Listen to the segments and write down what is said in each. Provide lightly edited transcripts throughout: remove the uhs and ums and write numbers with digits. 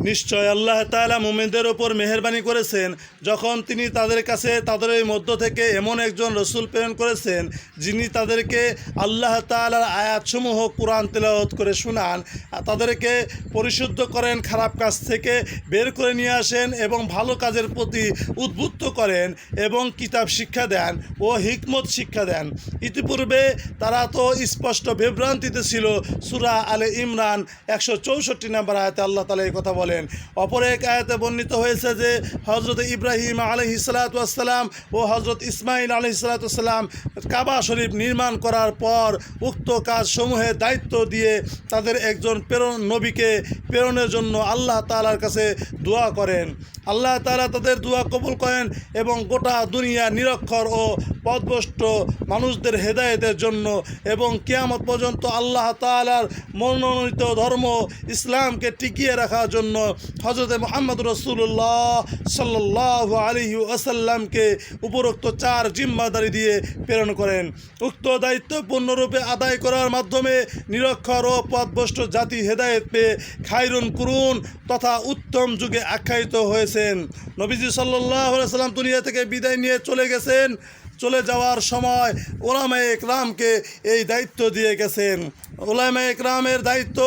নিশ্চয় আল্লাহ তাআলা মুমিনদের ওপর মেহেরবানি করেছেন যখন তিনি তাদের কাছে তাদের মধ্য থেকে এমন একজন রসুল প্রেরণ করেছেন যিনি তাদেরকে আল্লাহ তাআলার আয়াতসমূহ কুরআন তেলাওয়াত করে শোনান, তাদেরকে পরিশুদ্ধ করেন, খারাপ কাজ থেকে বের করে নিয়ে আসেন এবং ভালো কাজের প্রতি উদ্বুদ্ধ করেন এবং কিতাব শিক্ষা দেন ও হিকমত শিক্ষা দেন। ইতিপূর্বে তারা তো স্পষ্ট বিভ্রান্তিতে ছিল। সূরা আলে ইমরান 164 নম্বর আয়াতে আল্লাহ তাআলা এই কথা বলেন। অপর এক আয়াতে বর্ণিত হয়েছে যে হযরত ইব্রাহিম আলাইহিস সালাতু ওয়াস সালাম ও হযরত ইসমাঈল আলাইহিস সালাতু ওয়াস সালাম কাবা শরীফ নির্মাণ করার পর উক্ত কাজসমূহের দায়িত্ব দিয়ে তাদের একজন নবীকে প্রেরণের জন্য আল্লাহ তাআলার কাছে দোয়া করেন। আল্লাহ তাআলা তাদের দোয়া কবুল করেন এবং গোটা দুনিয়া নিরক্ষর ও পথভ্রষ্ট মানুষদের হেদায়েতের জন্য এবং কিয়ামত পর্যন্ত আল্লাহ তাআলার মনোনীত ধর্ম ইসলামকে টিকিয়ে রাখার জন্য হযরত মুহাম্মদ রাসূলুল্লাহ সাল্লাল্লাহু আলাইহি ওয়াসাল্লামকে উপরোক্ত 4 জিম্মাদারি দিয়ে প্রেরণ করেন। উক্ত দায়িত্ব পূর্ণরূপে আদায় করার মাধ্যমে নিরক্ষর ও পথভ্রষ্ট জাতি হেদায়েত পেয়ে খায়রুন কুরুন তথা উত্তম যুগে আখ্যায়িত হয়েছেন। নবীজি সাল্লাল্লাহু আলাইহি ওয়াসাল্লাম দুনিয়া থেকে বিদায় নিয়ে চলে যাওয়ার সময় উলামায়ে ইকরামকে এই দায়িত্ব দিয়ে গেছেন। উলামায়ে ইকরামের দায়িত্ব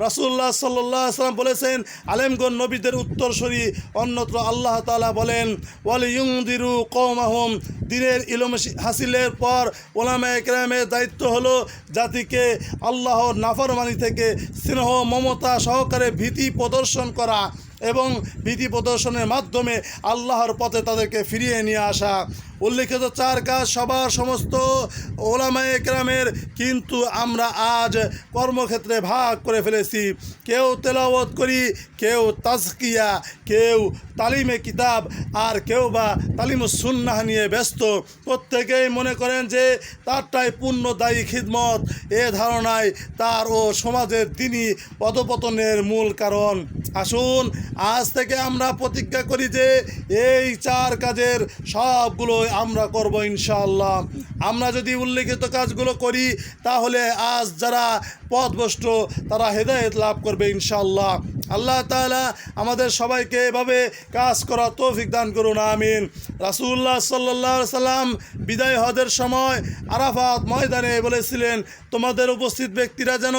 রাসূলুল্লাহ সাল্লাল্লাহু আলাইহি ওয়াসাল্লাম বলেছেন, আলেমগণ নবীদের উত্তরসূরি। অন্যত্র আল্লাহ তাআলা বলেন, ওয়ালিয়ুনদিরু কওমাহুম। দ্বীনের ইলম হাসিলের পর উলামায়ে ইকরামের দায়িত্ব হলো জাতিকে আল্লাহর নাফরমানি থেকে স্নেহ মমতা সহকারে ভীতি প্রদর্শন করা এবং ভীতি প্রদর্শনের মাধ্যমে আল্লাহর পথে তাদেরকে ফিরিয়ে নিয়ে আসা। উল্লেখিত 4 কাজ সবার সমস্ত উলামায়ে ইকরামের, কিন্তু আমরা আজ কর্মক্ষেত্রে ভাগ করে ফেলেছি। কেউ তেলাওয়াত করি, কেউ তাজকিয়া, কেউ তালিমে কিতাব, আর কেউ বা তালিমুস সুন্নাহ নিয়ে ব্যস্ত। প্রত্যেকেই মনে করেন যে তারটাই পূর্ণ দায়ী খিদমত। এ ধারণায় তার ও সমাজের তিনি অধপতনের মূল কারণ। আসুন আজ থেকে আমরা প্রতিজ্ঞা করি যে এই 4 কাজের সবগুলো আমরা করব ইনশাআল্লাহ। আমরা যদি উল্লেখিত কাজগুলো করি তাহলে আজ যারা পথভ্রষ্ট তারা হেদায়েত লাভ করবে ইনশাআল্লাহ। আল্লাহ তাআলা আমাদের সবাইকে এভাবে কাজ করার তৌফিক দান করুন, আমিন। রাসূলুল্লাহ সাল্লাল্লাহু আলাইহি সাল্লাম বিদায় হজের সময় আরাফাত ময়দানে বলেছিলেন, তোমাদের উপস্থিত ব্যক্তিরা যেন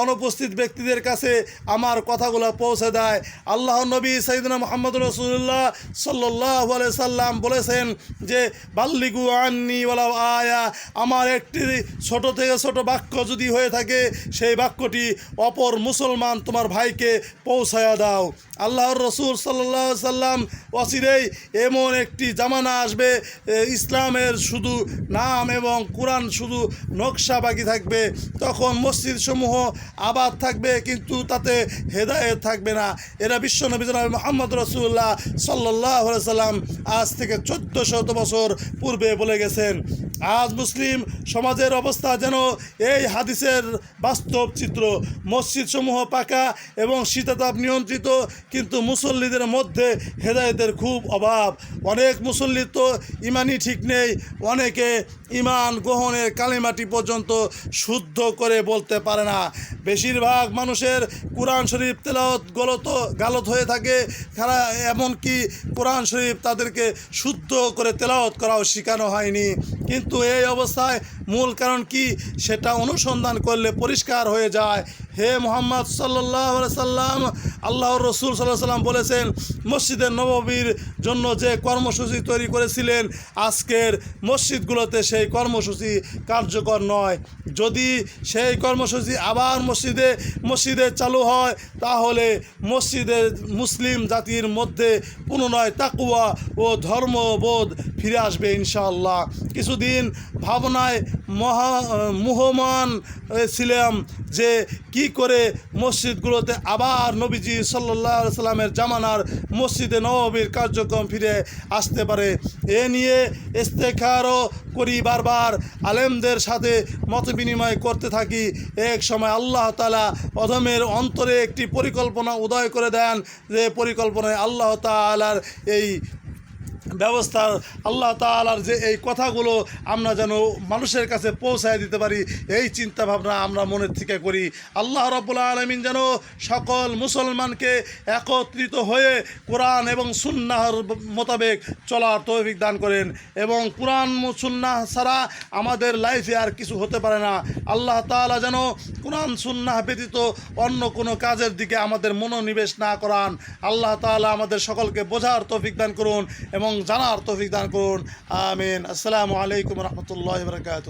অনুপস্থিত ব্যক্তিদের কাছে আমার কথাগুলো পৌঁছে দেয়। আল্লাহর নবী সাইয়েদনা মুহাম্মদ রাসূলুল্লাহ সাল্লাল্লাহু আলাইহি সাল্লাম বলেছেন যে বাল্লিগু আন্নি ওয়ালাউ আয়া। আমার একটি ছোট থেকে ছোট বাক্য যদি হয়ে থাকে সেই বাক্যটি অপর মুসলমান তোমার ভাইকে পৌঁছায়া দাও। আল্লাহর রসুল সাল্লাল্লাহু আলাইহি সাল্লাম অচিরেই এমন একটি জামানা আসবে ইসলামের শুধু নাম এবং কোরআন শুধু নকশা বাকি থাকবে। তখন মসজিদ সমূহ আবাদ থাকবে কিন্তু তাতে হেদায়েত থাকবে না। এরা বিশ্বনবী জনাব মুহাম্মদ রাসূলুল্লাহ সাল্লাল্লাহু আলাইহি সাল্লাম আজ থেকে 1400 বছর পূর্বে বলে গেছেন। আজ মুসলিম সমাজের অবস্থা যেন এই হাদিসের বাস্তব চিত্র। মসজিদ সমূহ পাকা এবং শীতাতাপ নিয়ন্ত্রিত, কিন্তু মুসল্লিদের মধ্যে হেদায়েতের খুব অভাব। অনেক মুসল্লির তো ইমানই ঠিক নেই। অনেকে ইমান গ্রহণের কালিমাটি পর্যন্ত শুদ্ধ করে বলতে পারে না। বেশিরভাগ মানুষের কোরআন শরীফ তেলাওয়াত গালত হয়ে থাকে। এমনকি কোরআন শরীফ তাদেরকে শুদ্ধ করে তেলাওয়াত করাও শেখানো হয়নি। কিন্তু এই অবস্থায় মূল কারণ কি সেটা অনুসন্ধান করলে পরিষ্কার হয়ে যায়। হে মুহাম্মদ সাল্লাল্লাহু আলাইহি সাল্লাম, আল্লাহর রসুল সাল্লাল্লাহু আলাইহি সাল্লাম বলেছেন, মসজিদের নববীর জন্য যে কর্মসূচি তৈরি করেছিলেন আজকের মসজিদগুলোতে সেই কর্মসূচি কার্যকর নয়। যদি সেই কর্মসূচি আবার মসজিদে চালু হয় তাহলে মুসলিম জাতির মধ্যে পুনরায় তাকওয়া ও ধর্মবোধ ফিরে আসবে ইনশাআল্লাহ। কিছুদিন ভাবনায় মুহমান ছিলাম যে কি করে মসজিদগুলোতে আবার নবীজি সাল্লাল্লাহু আলাইহি সাল্লামের জামানার মসজিদে নববীর কার্যক্রম ফিরে আসতে পারে। এ নিয়ে ইস্তেখারও করি, বারবার আলেমদের সাথে মত বিনিময় করতে থাকি। এক সময় আল্লাহ তাআলা অধমের অন্তরে একটি পরিকল্পনা উদয় করে দেন, যে পরিকল্পনায় আল্লাহ তাআলার এই ব্যবস্থা আল্লাহ তাআলার যে এই কথাগুলো আমরা যেন মানুষের কাছে পৌঁছায় দিতে পারি, এই চিন্তা ভাবনা আমরা মনের থেকে করি। আল্লাহ রাব্বুল আলামিন যেন সকল মুসলমানকে একত্রিত হয়ে কোরআন এবং সুন্নাহর মোতাবেক চলার তৌফিক দান করেন, এবং কোরআন সুন্নাহ ছাড়া আমাদের লাইফে আর কিছু হতে পারে না। আল্লাহ তাআলা যেন কোরআন সুন্নাহ ব্যতীত অন্য কোনো কাজের দিকে আমাদের মনোনিবেশ না করান। আল্লাহ তাআলা আমাদের সকলকে বোঝার তৌফিক দান করুন এবং জানার তৌফিক দান করুন। আমিন। আসসালামু আলাইকুম রহমতুল্লাহি ওয়া বারাকাতুহু।